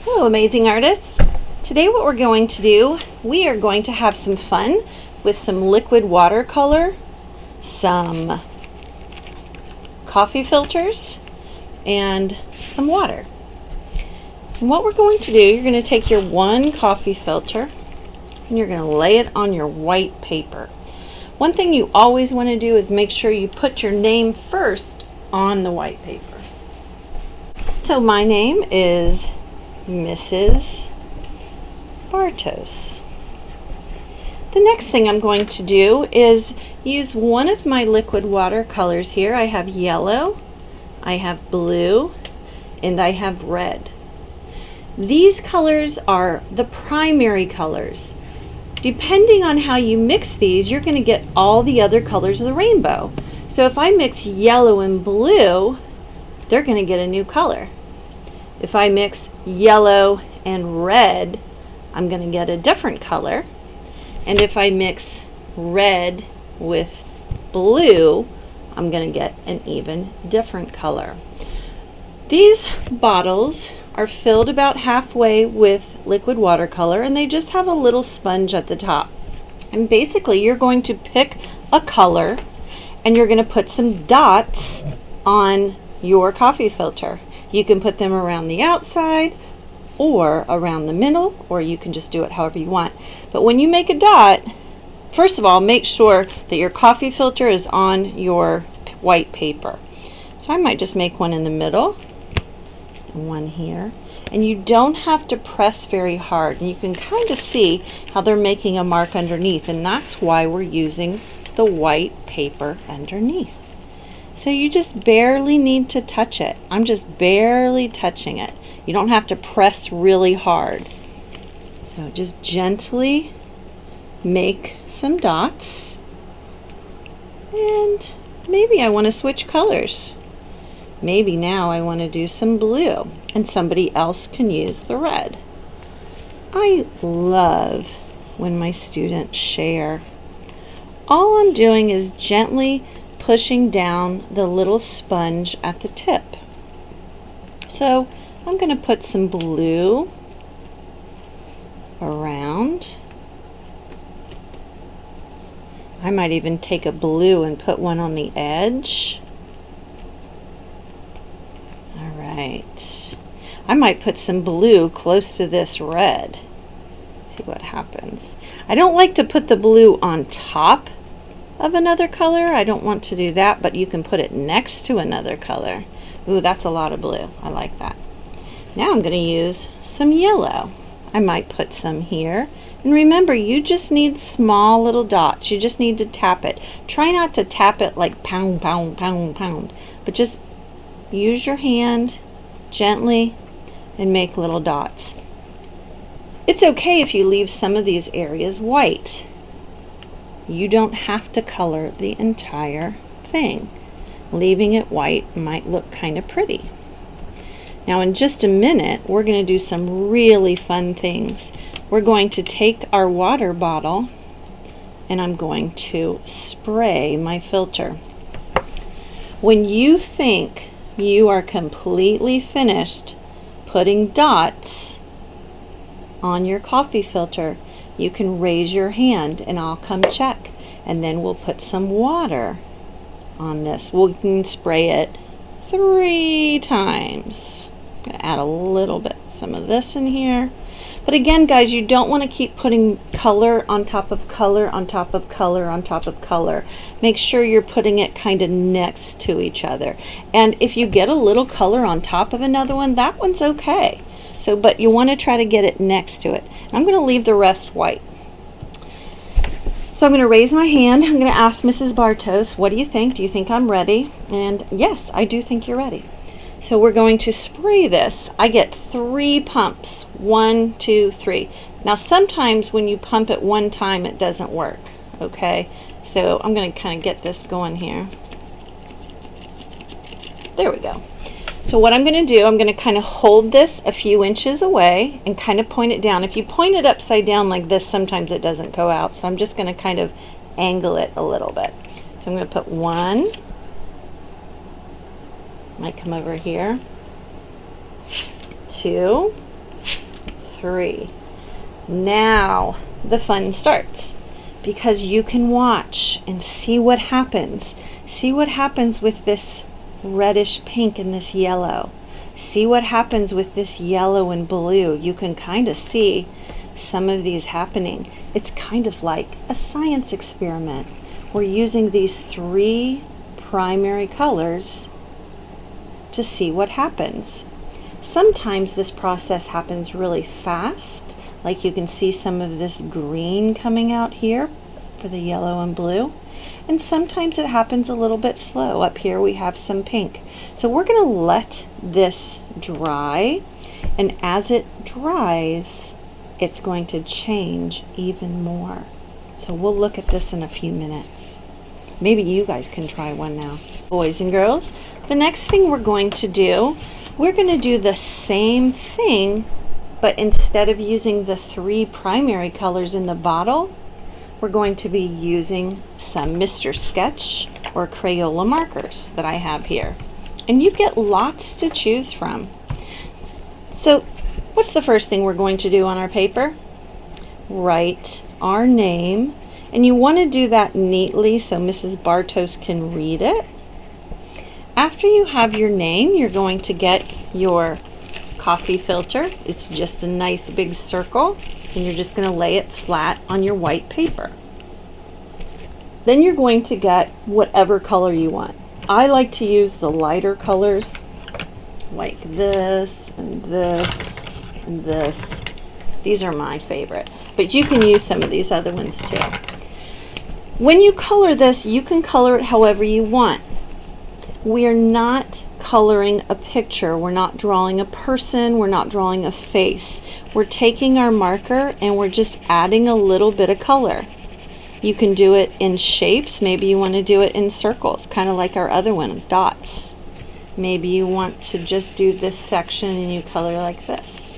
Hello, amazing artists. Today what we're going to do, we are going to have some fun with some liquid watercolor, some coffee filters, and some water. And what we're going to do, you're going to take your one coffee filter and you're going to lay it on your white paper. One thing you always want to do is make sure you put your name first on the white paper. So my name is Mrs. Bartos. The next thing I'm going to do is use one of my liquid watercolors here. I have yellow, I have blue, and I have red. These colors are the primary colors. Depending on how you mix these, you're going to get all the other colors of the rainbow. So if I mix yellow and blue, they're going to get a new color. If I mix yellow and red, I'm going to get a different color. And if I mix red with blue, I'm going to get an even different color. These bottles are filled about halfway with liquid watercolor, and they just have a little sponge at the top. And basically you're going to pick a color and you're going to put some dots on your coffee filter. You can put them around the outside or around the middle, or you can just do it however you want. But when you make a dot, first of all, make sure that your coffee filter is on your white paper. So I might just make one in the middle and one here. And you don't have to press very hard. And you can kind of see how they're making a mark underneath, and that's why we're using the white paper underneath. So you just barely need to touch it. I'm just barely touching it. You don't have to press really hard. So just gently make some dots. And maybe I want to switch colors. Maybe now I want to do some blue and somebody else can use the red. I love when my students share. All I'm doing is gently pushing down the little sponge at the tip. So I'm going to put some blue around. I might even take a blue and put one on the edge. All right. I might put some blue close to this red. See what happens. I don't like to put the blue on top of another color. I don't want to do that, but you can put it next to another color. Ooh, that's a lot of blue. I like that. Now I'm going to use some yellow. I might put some here. And remember, you just need small little dots. You just need to tap it. Try not to tap it like pound, pound, pound, pound, but just use your hand gently and make little dots. It's okay if you leave some of these areas white. You don't have to color the entire thing. Leaving it white might look kind of pretty. Now in just a minute, we're going to do some really fun things. We're going to take our water bottle and I'm going to spray my filter. When you think you are completely finished putting dots on your coffee filter, you can raise your hand and I'll come check, and then we'll put some water on this. We can spray it 3 times. I'm going to add a little bit, some of this in here. But again, guys, you don't want to keep putting color on top of color on top of color on top of color. Make sure you're putting it kind of next to each other. And if you get a little color on top of another one, that one's okay. So, but you want to try to get it next to it. And I'm going to leave the rest white. So I'm going to raise my hand. I'm going to ask Mrs. Bartos, what do you think? Do you think I'm ready? And yes, I do think you're ready. So we're going to spray this. I get 3 pumps. 1, 2, 3. Now sometimes when you pump it one time, it doesn't work. Okay, so I'm going to kind of get this going here. There we go. So what I'm going to do, I'm going to kind of hold this a few inches away and kind of point it down. If you point it upside down like this, sometimes it doesn't go out. So I'm just going to kind of angle it a little bit. So I'm going to put 1, might come over here, 2, 3. Now the fun starts, because you can watch and see what happens. See what happens with this reddish pink and this yellow. See what happens with this yellow and blue. You can kind of see some of these happening. It's kind of like a science experiment. We're using these 3 primary colors to see what happens. Sometimes this process happens really fast, like you can see some of this green coming out here for the yellow and blue. And sometimes it happens a little bit slow. Up here we have some pink. So we're going to let this dry, and as it dries, it's going to change even more. So we'll look at this in a few minutes. Maybe you guys can try one now. Boys and girls, the next thing we're going to do, we're going to do the same thing, but instead of using the 3 primary colors in the bottle, we're going to be using some Mr. Sketch or Crayola markers that I have here. And you get lots to choose from. So what's the first thing we're going to do on our paper? Write our name. And you want to do that neatly so Mrs. Bartos can read it. After you have your name, you're going to get your coffee filter. It's just a nice big circle, and you're just going to lay it flat on your white paper. Then you're going to get whatever color you want. I like to use the lighter colors, like this and this and this. These are my favorite, but you can use some of these other ones too. When you color this, you can color it however you want. We are not coloring a picture. We're not drawing a person. We're not drawing a face. We're taking our marker and we're just adding a little bit of color. You can do it in shapes. Maybe you want to do it in circles, kind of like our other one, dots. Maybe you want to just do this section and you color like this.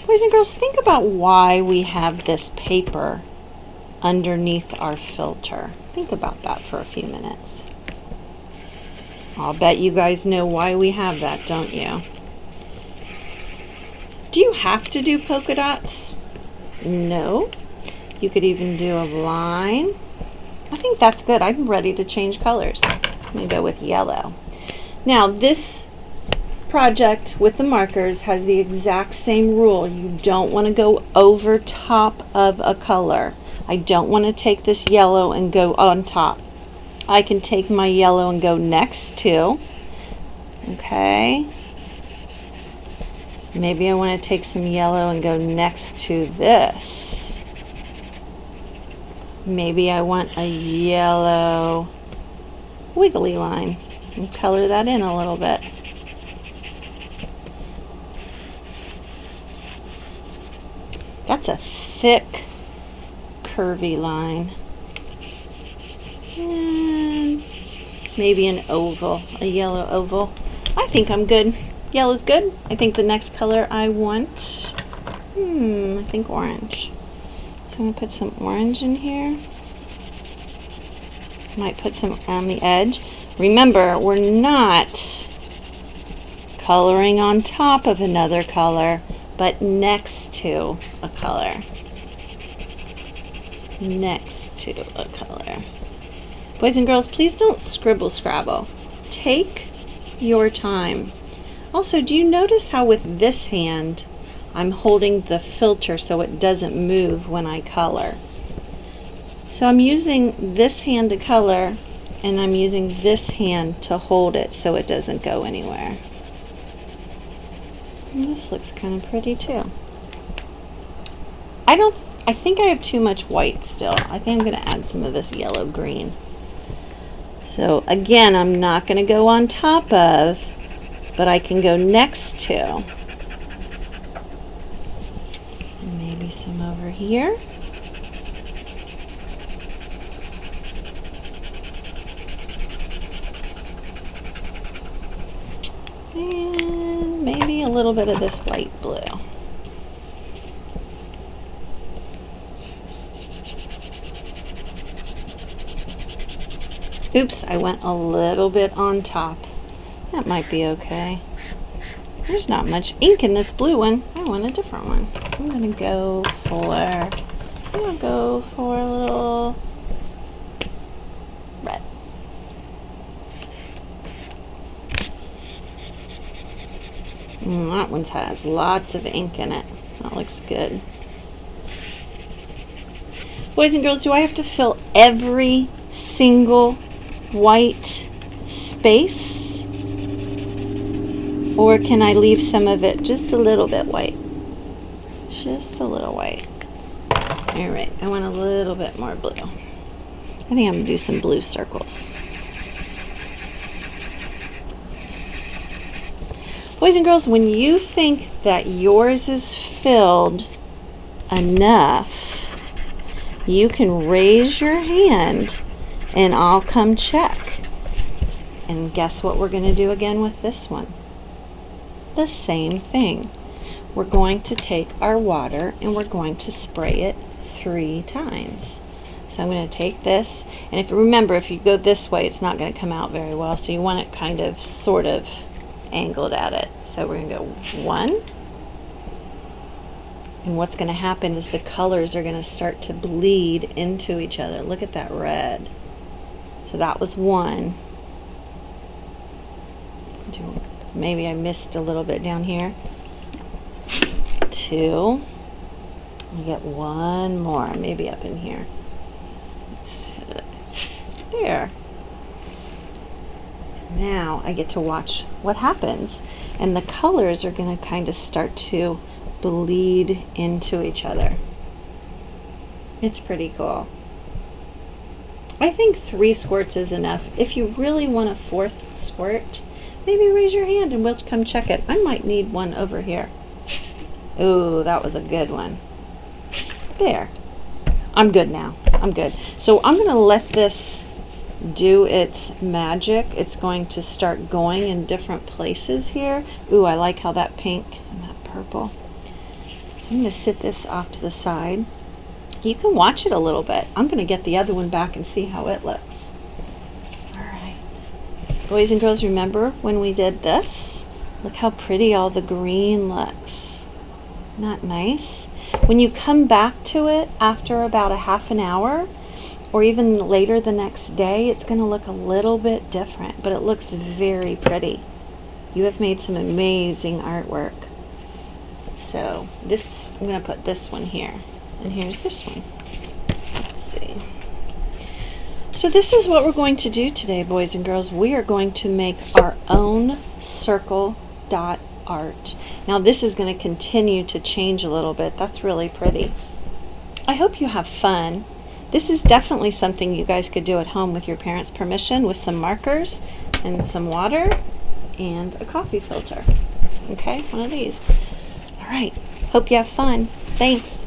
Boys and girls, think about why we have this paper underneath our filter. Think about that for a few minutes. I'll bet you guys know why we have that, don't you? Do you have to do polka dots? No. You could even do a line. I think that's good. I'm ready to change colors. I'm going to go with yellow. Now, this project with the markers has the exact same rule. You don't want to go over top of a color. I don't want to take this yellow and go on top. I can take my yellow and go next to. Okay. Maybe I want to take some yellow and go next to this. Maybe I want a yellow wiggly line and color that in a little bit. That's a thick, curvy line. And maybe an oval, a yellow oval. I think I'm good. Yellow's good. I think the next color I want, I think orange. So I'm going to put some orange in here. Might put some on the edge. Remember, we're not coloring on top of another color, but next to a color. Next to a color. Boys and girls, please don't scribble scrabble. Take your time. Also, do you notice how with this hand, I'm holding the filter so it doesn't move when I color? So I'm using this hand to color, and I'm using this hand to hold it so it doesn't go anywhere. And this looks kind of pretty too. I think I have too much white still. I think I'm going to add some of this yellow green. So again, I'm not going to go on top of, but I can go next to. Maybe some over here. And maybe a little bit of this light blue. Oops, I went a little bit on top. That might be okay. There's not much ink in this blue one. I want a different one. I'm gonna go for a little red. That one has lots of ink in it. That looks good. Boys and girls, do I have to fill every single white space? Or can I leave some of it just a little bit white? Just a little white. All right, I want a little bit more blue. I think I'm gonna do some blue circles. Boys and girls, when you think that yours is filled enough, you can raise your hand and I'll come check. And guess what we're going to do again with this one? The same thing. We're going to take our water and we're going to spray it 3 times. So I'm going to take this, and if you go this way, it's not going to come out very well. So you want it kind of sort of angled at it. So we're going to go 1. And what's going to happen is the colors are going to start to bleed into each other. Look at that red. So that was 1. Maybe I missed a little bit down here. 2. I get 1 more, maybe up in here. There. Now I get to watch what happens, and the colors are going to kind of start to bleed into each other. It's pretty cool. I think 3 squirts is enough. If you really want a 4th squirt, maybe raise your hand and we'll come check it. I might need one over here. Ooh, that was a good one. There. I'm good now. I'm good. So I'm going to let this do its magic. It's going to start going in different places here. Ooh, I like how that pink and that purple. So I'm going to sit this off to the side. You can watch it a little bit. I'm going to get the other one back and see how it looks. All right. Boys and girls, remember when we did this? Look how pretty all the green looks. Isn't that nice? When you come back to it after about a half an hour, or even later the next day, it's going to look a little bit different, but it looks very pretty. You have made some amazing artwork. So this, I'm going to put this one here, and here's this one. Let's see. So this is what we're going to do today, boys and girls. We are going to make our own circle dot art. Now this is going to continue to change a little bit. That's really pretty. I hope you have fun. This is definitely something you guys could do at home with your parents' permission, with some markers and some water and a coffee filter. Okay, one of these. All right, hope you have fun. Thanks.